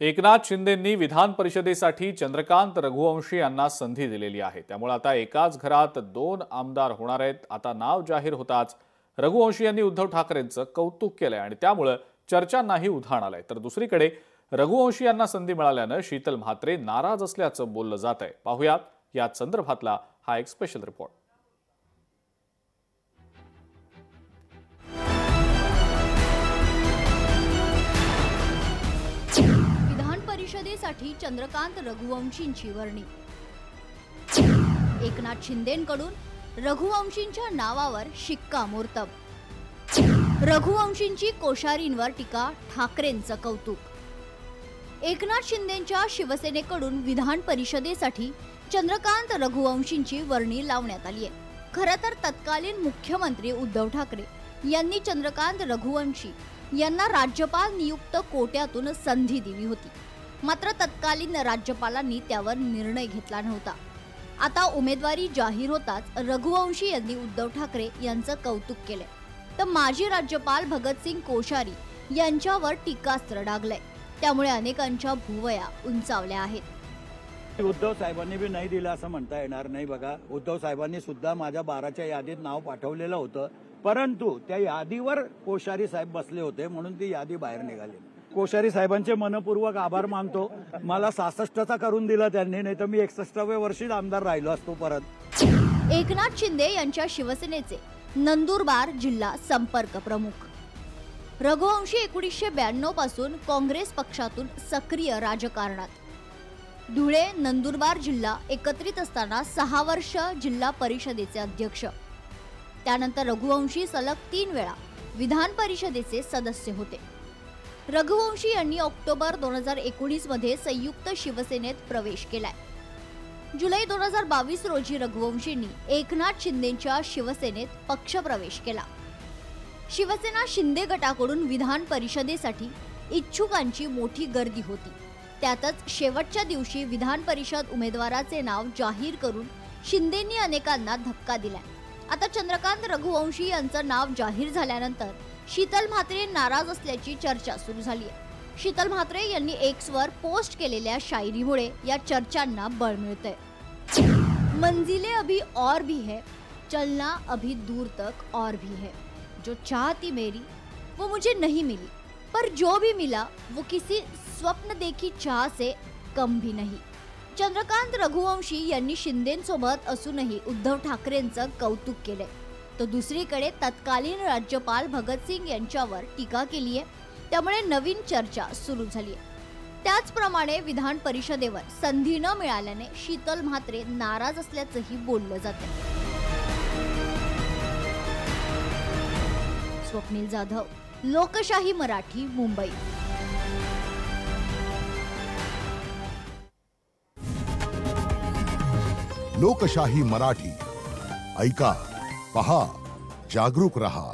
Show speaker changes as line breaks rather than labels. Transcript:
एकनाथ शिंदेंनी विधान परिषदेसाठी चंद्रकांत रघुवंशी यांना संधी दिलेली आहे। त्यामुळे आता एकाच घरात दोन आमदार होणार आहेत। आता नाव जाहीर होताच रघुवंशी यांनी उद्धव ठाकरेंचं कौतुक केलंय आणि त्यामुळे चर्चांनाही उधाण आलंय। तर दुसरीकडे रघुवंशी यांना संधी मिळाल्याने शीतल म्हात्रे नाराज असल्याचं बोललं जात आहे। पाहुयात या संदर्भातला हा एक स्पेशल रिपोर्ट।
परिषदेसाठी चंद्रकांत रघुवंशींची वर्णी। एकनाथ शिंदेंकडून रघुवंशींच्या नावावर शिक्कामोर्तब। रघुवंशींची कोश्यारींवर टीका, ठाकरेंचं कौतुक। एकनाथ शिंदेंच्या शिवसेनेकडून विधान परिषदेसाठी चंद्रकांत रघुवंशींची वर्णी लावण्यात आली आहे। खरं तर तत्कालीन मुख्यमंत्री उद्धव ठाकरे यांनी चंद्रकांत रघुवंशी यांना राज्यपाल नियुक्त कोट्यातून संधी दिली होती। मात्र तत्कालीन राज्यपालांनी त्यावर निर्णय घेतला नव्हता। आता उमेदवारी जाहीर होताच रघुवंशी यांनी उद्धव ठाकरे यांचं कौतुक केले, तर माजी राज्यपाल भगतसिंग कोश्यारी यांच्यावर टीकास्त्र डागलंय। त्यामुळे अनेकांच्या भुवया उंचावल्या आहेत।
उद्धव साहेबांनी भी नाही दिलं असं म्हणता येणार नाही। बघा, उद्धव साहेबांनी सुद्धा माझ्या 12च्या यादीत नाव पाठवलेलं होतं, परंतु त्या यादीवर कोश्यारी साहेब बसले होते म्हणून ती यादी बाहेर निघाली। कोश्यारी साहेबांचे मनपूर्वक आभार मानतो। मला 66चा करून दिला त्यांनी, नाही तर मी 61व्या वर्षी आमदार राहिलो असतो परत।
एकनाथ शिंदे यांच्या शिवसेनेचे नंदुरबार जिल्हा संपर्क प्रमुख रघुवंशी 1992 पासून काँग्रेस पक्षातून सक्रिय राजकारणात। धुळे नंदुरबार जिल्हा एकत्रित असताना 6 वर्ष जिल्हा परिषदेचे अध्यक्ष। त्यानंतर रघुवंशी सलग 3 वेळा विधान परिषदेचे सदस्य होते। रघुवंशी यांनी ऑक्टोबर 2019 मध्ये संयुक्त शिवसेनेत प्रवेश केलाय। जुलै 2022 रोजी रघुवंशींनी एकनाथ शिंदेंच्या शिवसेनेत पक्षप्रवेश केला। शिवसेना शिंदे गटाकडून विधान परिषदेसाठी इच्छुकांची मोठी गर्दी होती। त्यातच शेवटच्या दिवशी विधान परिषद उमेदवाराचे नाव जाहीर करून शिंदेंनी अनेकांना धक्का दिलाय। आता चंद्रकांत रघुवंशी यांचं नाव जाहीर झाल्यानंतर शीतल म्हात्रे नाराज असल्याची चर्चा सुरू झाली आहे। शीतल म्हात्रे यांनी एक्सवर पोस्ट केलेल्या शायरीमुळे या चर्चांना बळ मिळतंय। मंजिलें अभी और भी है, चलना अभी दूर तक और भी है। जो चाहती मेरी वो मुझे नहीं मिली, पर जो भी मिला वो किसी स्वप्न देखी चाह से कम भी नहीं। चंद्रकांत रघुवंशी यांनी शिंदेंसोबत असूनही उद्धव ठाकरेंचं कौतुक केलंय, तर दुसरीकडे तत्कालीन राज्यपाल भगतसिंग यांच्यावर टीका केली आहे। त्यामुळे नवीन चर्चा सुरू झाली आहे। त्याचप्रमाणे विधान परिषदेवर संधी न मिळाल्याने शीतल म्हात्रे नाराज असल्याचंही बोललं जातं। स्वप्नील जाधव, लोकशाही मराठी, मुंबई।
लोकशाही मराठी ऐका, पहा, जागरूक रहा।